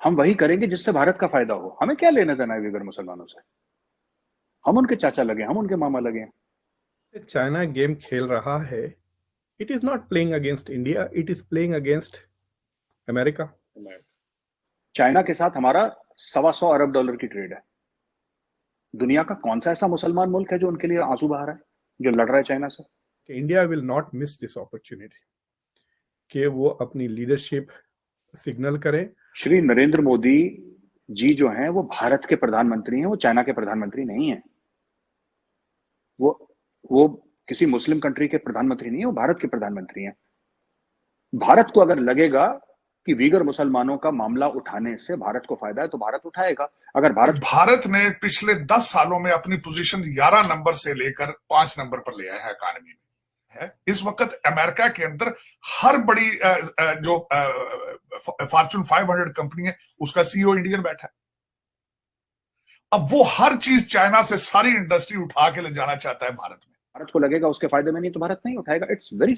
हम वही करेंगे जिससे भारत का फायदा हो। हमें क्या लेना देना है विगर मुसलमानों से? हम उनके चाचा लगे, हम उनके मामा लगे हैं। चाइना गेम खेल रहा है, it is not playing against India, it is playing against America. China के साथ हमारा $125 अरब की ट्रेड है। दुनिया का कौन सा ऐसा मुसलमान मुल्क है जो उनके लिए आंसू बहा रहा है, जो लड़ रहा है चाइना से? India will not miss this opportunity कि वो अपनी लीडरशिप सिग्नल करें। श्री नरेंद्र मोदी जी जो हैं वो भारत के प्रधानमंत्री हैं, वो चाइना के प्रधानमंत्री नहीं हैं। वो किसी मुस्लिम कंट्री के प्रधानमंत्री नहीं है, वो भारत के प्रधानमंत्री हैं। भारत को अगर लगेगा कि वीगर मुसलमानों का मामला उठाने से भारत को फायदा है तो भारत उठाएगा। अगर भारत ने पिछले 10 सालों में अपनी पोजीशन 11 नंबर से लेकर 5 नंबर पर ले आया है इकॉनमी में। है इस वक्त अमेरिका के अंदर हर बड़ी जो फॉर्चून 500 कंपनी है उसका सीईओ इंडियन बैठा है। अब वो हर चीज चाइना से सारी इंडस्ट्री उठा के ले जाना चाहता है भारत में। भारत को लगेगा उसके फायदे में नहीं तो भारत नहीं उठाएगा। It's very,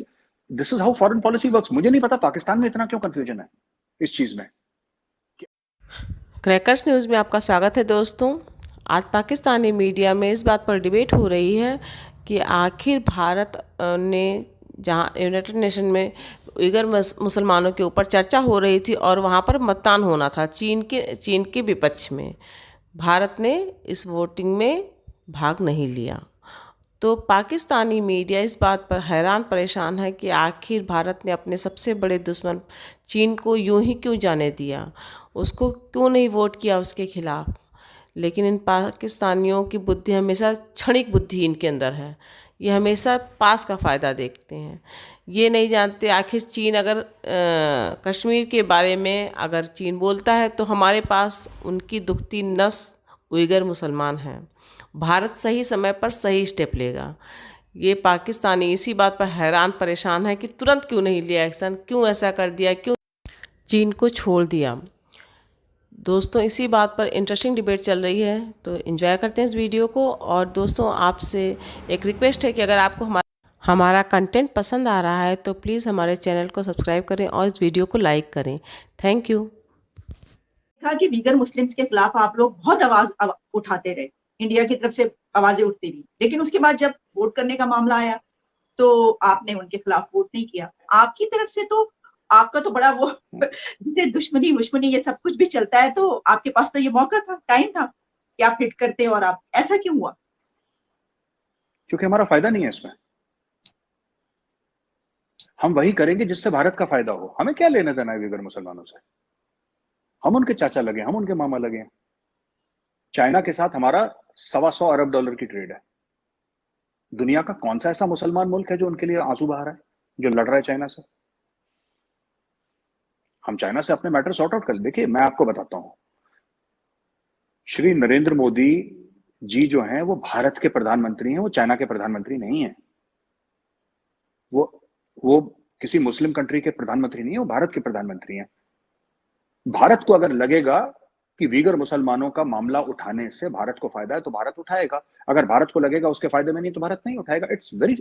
this is how foreign policy works. मुझे नहीं पता पाकिस्तान में इतना क्यों कंफ्यूजन है इस चीज में। क्रैकर्स न्यूज़ में आपका स्वागत है दोस्तों। आज पाकिस्तानी मीडिया में इस बात पर डिबेट हो रही है कि आखिर भारत ने, जहां यूनाइटेड नेशन में उइगर मुसलमानों के ऊपर चर्चा हो रही थी और वहां पर मतदान होना था चीन के विपक्ष में, भारत ने इस वोटिंग में भाग नहीं लिया। तो पाकिस्तानी मीडिया इस बात पर हैरान परेशान है कि आखिर भारत ने अपने सबसे बड़े दुश्मन चीन को यूं ही क्यों जाने दिया, उसको क्यों नहीं वोट किया उसके खिलाफ। लेकिन इन पाकिस्तानियों की बुद्धि हमेशा क्षणिक बुद्धि इनके अंदर है, ये हमेशा पास का फ़ायदा देखते हैं। ये नहीं जानते आखिर चीन अगर कश्मीर के बारे में अगर चीन बोलता है तो हमारे पास उनकी दुखती नस उइगर मुसलमान हैं। भारत सही समय पर सही स्टेप लेगा। ये पाकिस्तानी इसी बात पर हैरान परेशान है कि तुरंत क्यों नहीं लिया एक्शन, क्यों ऐसा कर दिया, क्यों चीन को छोड़ दिया। दोस्तों इसी बात पर इंटरेस्टिंग डिबेट चल रही है, तो एंजॉय करते हैं इस वीडियो को। और दोस्तों आपसे एक रिक्वेस्ट है कि अगर आपको हमारा कंटेंट पसंद आ रहा है तो प्लीज़ हमारे चैनल को सब्सक्राइब करें और इस वीडियो को लाइक करें। Thank you. कहा कि वीगर मुस्लिम्स के खिलाफ आप लोग बहुत आवाज उठाते रहे, इंडिया की तरफ से आवाजें उठती रही, लेकिन उसके बाद जब वोट करने का मामला आया तो आपने उनके खिलाफ वोट नहीं किया। आपकी तरफ से तो आपका तो बड़ा वो जिसे दुश्मनी दुश्मनी ये सब कुछ भी चलता है, तो आपके पास तो ये मौका था, टाइम था कि आप हिट करते, और आप ऐसा क्यों हुआ? क्योंकि हमारा फायदा नहीं है इसमें। हम वही करेंगे जिससे भारत का फायदा हो। हमें क्या लेना देना है विगर मुसलमानों से? हम उनके चाचा लगे, हम उनके मामा लगे हैं। चाइना के साथ हमारा $125 अरब की ट्रेड है। दुनिया का कौन सा ऐसा मुसलमान मुल्क है जो उनके लिए आंसू बहा रहा है, जो लड़ रहा है चाइना से? हम चाइना से अपने मैटर सॉर्ट आउट कर। देखिए मैं आपको बताता हूं, श्री नरेंद्र मोदी जी जो हैं वो भारत के प्रधानमंत्री हैं, वो चाइना के प्रधानमंत्री नहीं हैं। वो किसी मुस्लिम कंट्री के प्रधानमंत्री नहीं है, वो भारत के प्रधानमंत्री हैं। भारत को अगर लगेगा कि वीगर मुसलमानों का मामला उठाने से भारत को फायदा है तो भारत उठाएगा। अगर भारत को लगेगा उसके फायदे में नहीं तो भारत नहीं उठाएगा। It's very,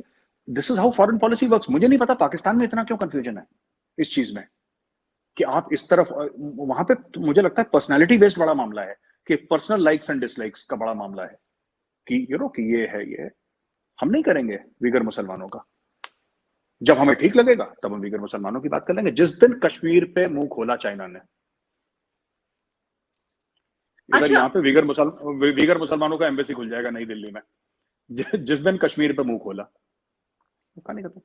this is how foreign policy works. मुझे नहीं पता पाकिस्तान में इतना क्यों कंफ्यूजन है इस चीज में कि आप इस तरफ, वहां पे तो मुझे लगता है पर्सनालिटी बेस्ड बड़ा मामला है, कि पर्सनल लाइक्स एंड डिसलाइक्स का बड़ा मामला है कि कि ये है। हम नहीं करेंगे वीगर मुसलमानों का। जब हमें ठीक लगेगा तब हम वीगर मुसलमानों की बात कर लेंगे। जिस दिन कश्मीर पे मुंह खोला चाइना ने, इधर यहाँ पे वीगर मुसलमानों का एम्बेसी खुल जाएगा नई दिल्ली में, जिस दिन कश्मीर पे मुंह खोला। कहानी खत्म।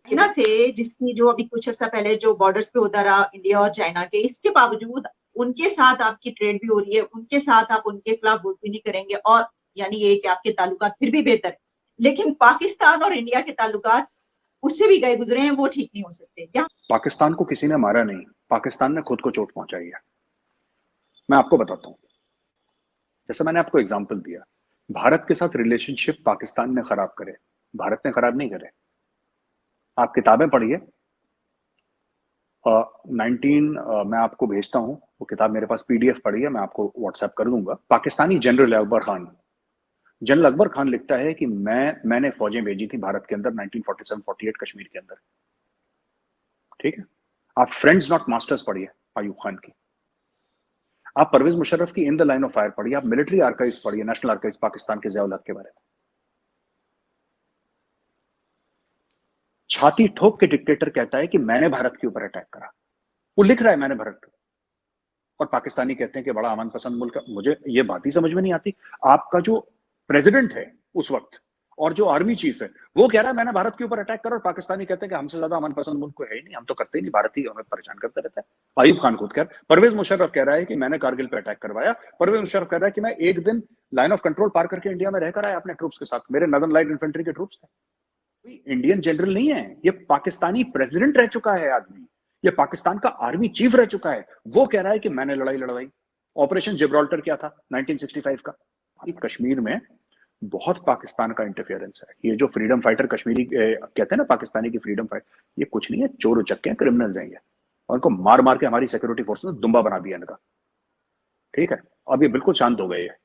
चाइना से, जिसकी जो अभी कुछ अर्सा पहले जो बॉर्डर्स पे होता रहा इंडिया और चाइना के, इसके बावजूद उनके साथ आपकी ट्रेड भी हो रही है, उनके साथ आप उनके खिलाफ वोट भी नहीं करेंगे, और यानी ये कि आपके ताल्लुकात फिर भी बेहतर है। लेकिन पाकिस्तान और इंडिया के ताल्लुकात उससे भी गए गुजरे हैं, वो ठीक नहीं हो सकते क्या? पाकिस्तान को किसी ने मारा नहीं, पाकिस्तान ने खुद को चोट पहुंचाई है। मैं आपको बताता हूं, जैसे मैंने आपको एग्जांपल दिया, भारत के साथ रिलेशनशिप पाकिस्तान ने खराब करे, भारत ने खराब नहीं करे। आप किताबें पढ़िए, 19 मैं आपको भेजता हूं वो किताब, मेरे पास पीडीएफ पड़ी है, मैं आपको व्हाट्सएप कर दूंगा। पाकिस्तानी जनरल अकबर खान लिखता है कि मैंने फौजें भेजी थी भारत के अंदर 1947-48 कश्मीर के अंदर। ठीक है, आप फ्रेंड्स नॉट मास्टर्स पढ़िए, अयूब खान की। आप परवेज मुशर्रफ की in the line of fire पढ़िए, आप मिलिट्री आर्काइव्स पढ़िए, नेशनल आर्काइव्स पाकिस्तान के ज़िया-उल-हक के बारे में। छाती ठोक के डिक्टेटर कहता है कि मैंने भारत के ऊपर अटैक करा, वो लिख रहा है मैंने भारत, और पाकिस्तानी कहते हैं कि बड़ा अमन पसंद मुल्क। मुझे ये बात ही समझ में नहीं आती। आपका जो प्रेसिडेंट है उस वक्त और जो आर्मी चीफ है वो कह रहा है मैंने भारत के ऊपर अटैक करा, और पाकिस्तानी कहते हैं कि हमसे ज्यादा अमन पसंद मुल्क कोई है ही नहीं, हम तो करते ही नहीं, भारत ही हमें परेशान करता रहता है। अयूब खान खुद कह रहा है, परवेज मुशर्रफ कह रहा है कि मैंने कारगिल पे अटैक करवाया, परवेज मुशर्रफ कह रहा है कि मैं एक दिन लाइन ऑफ कंट्रोल पार करके इंडिया में रहकर आया अपने ट्रूप्स के साथ, मेरे नदर्न लाइट इन्फेंट्री के ट्रूप्स थे। कोई इंडियन जनरल नहीं है, ये पाकिस्तानी प्रेसिडेंट रह चुका है आदमी, ये पाकिस्तान का आर्मी चीफ रह चुका है, वो कह रहा है कि मैंने लड़ाई लड़वाई। ऑपरेशन जिब्राल्टर क्या था 1965 का? कश्मीर में बहुत पाकिस्तान का इंटरफेरेंस है। ये जो फ्रीडम फाइटर कश्मीरी कहते हैं ना पाकिस्तानी की फ्रीडम फाइटर, ये कुछ नहीं है, चोर उचक्के हैं, क्रिमिनल्स हैं ये, और उनको मार मार के हमारी सिक्योरिटी फोर्स ने दुम्बा बना दिया इनका। ठीक है, अब ये बिल्कुल शांत हो गए हैं।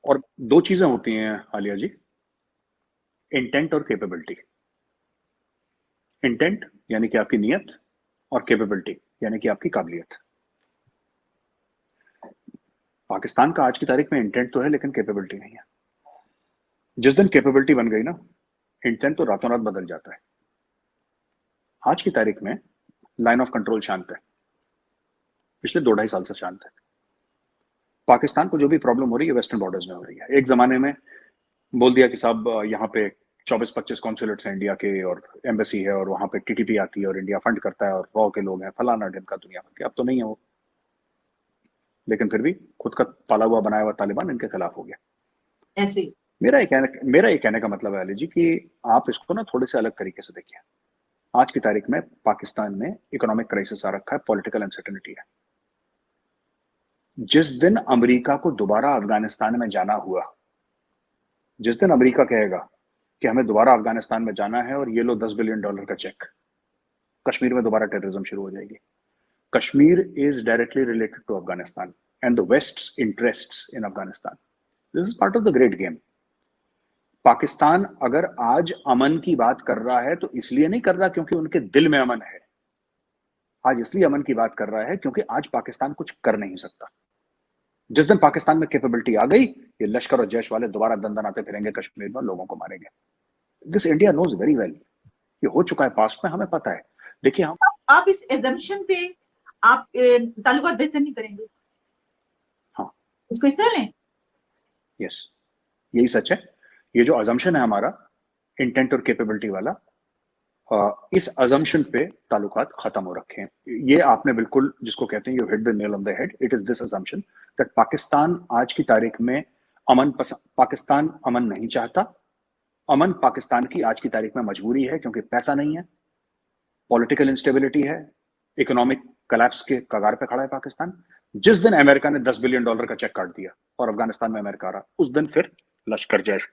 और दो चीजें होती हैं आलिया जी, इंटेंट और कैपेबिलिटी। इंटेंट यानी कि आपकी नीयत, और कैपेबिलिटी यानी कि आपकी काबिलियत। पाकिस्तान का आज की तारीख में इंटेंट तो है लेकिन कैपेबिलिटी नहीं है। जिस दिन कैपेबिलिटी बन गई ना, इंटेंट तो रातों रात बदल जाता है। आज की तारीख में लाइन ऑफ कंट्रोल शांत है, पिछले 2-2.5 साल से शांत है। पाकिस्तान को जो भी प्रॉब्लम हो रही है वेस्टर्न बॉर्डर्स में हो रही है। एक जमाने में बोल दिया कि साहब यहाँ पे 24-25 कॉन्सुलेट्स हैं इंडिया के और एम्बेसी है, और वहां पे टीटीपी आती है और इंडिया फंड करता है और रॉ के लोग हैं, फलाना ढिमका दुनिया भर के। अब तो नहीं है वो, लेकिन फिर भी खुद का पाला हुआ बनाया हुआ तालिबान इनके खिलाफ हो गया। ऐसे मेरा ये कहने का मतलब है अली जी कि आप इसको ना थोड़े से अलग तरीके से देखिए। आज की तारीख में पाकिस्तान में इकोनॉमिक क्राइसिस आ रखा है, पॉलिटिकल अनसर्टेनिटी है। जिस दिन अमेरिका को दोबारा अफगानिस्तान में जाना हुआ, जिस दिन अमेरिका कहेगा कि हमें दोबारा अफगानिस्तान में जाना है और ये लो $10 बिलियन का चेक, कश्मीर में दोबारा टेररिज्म शुरू हो जाएगी। Kashmir is directly related to Afghanistan and the west's interests in Afghanistan. This is part of the great game. Pakistan अगर आज अमन की बात कर रहा है तो इसलिए नहीं कर रहा क्योंकि उनके दिल में अमन है, आज इसलिए अमन की बात कर रहा है क्योंकि आज पाकिस्तान कुछ कर नहीं सकता। जिस दिन पाकिस्तान में कैपेबिलिटी आ गई, ये लश्कर और जैश वाले दोबारा दंदनाते फिरेंगे कश्मीर में, लोगों को मारेंगे। This India knows very well, ये हो चुका है पास्ट में, हमें पता है। देखिए हम आप इस एजम्पशन पे आप ताल्लुकात बेहतर नहीं करेंगे? हाँ, इसको इस तरह लें? यस, यही सच है। ये जो अजम्पशन है हमारा इंटेंट और कैपेबिलिटी वाला, इस अजम्पशन पे ताल्लुकात खत्म हो रखे हैं। ये आपने बिल्कुल जिसको कहते हैं you hit the nail on the head. It is this assumption that Pakistan आज की तारीख में पाकिस्तान अमन नहीं चाहता। अमन पाकिस्तान की आज की तारीख में मजबूरी है क्योंकि पैसा नहीं है, पॉलिटिकल इंस्टेबिलिटी है, इकोनॉमिक कलैप्स के कगार पे खड़ा है पाकिस्तान। जिस दिन अमेरिका ने $10 बिलियन का चेक काट दिया और अफगानिस्तान में अमेरिका आ रहा, उस दिन फिर लश्कर जैश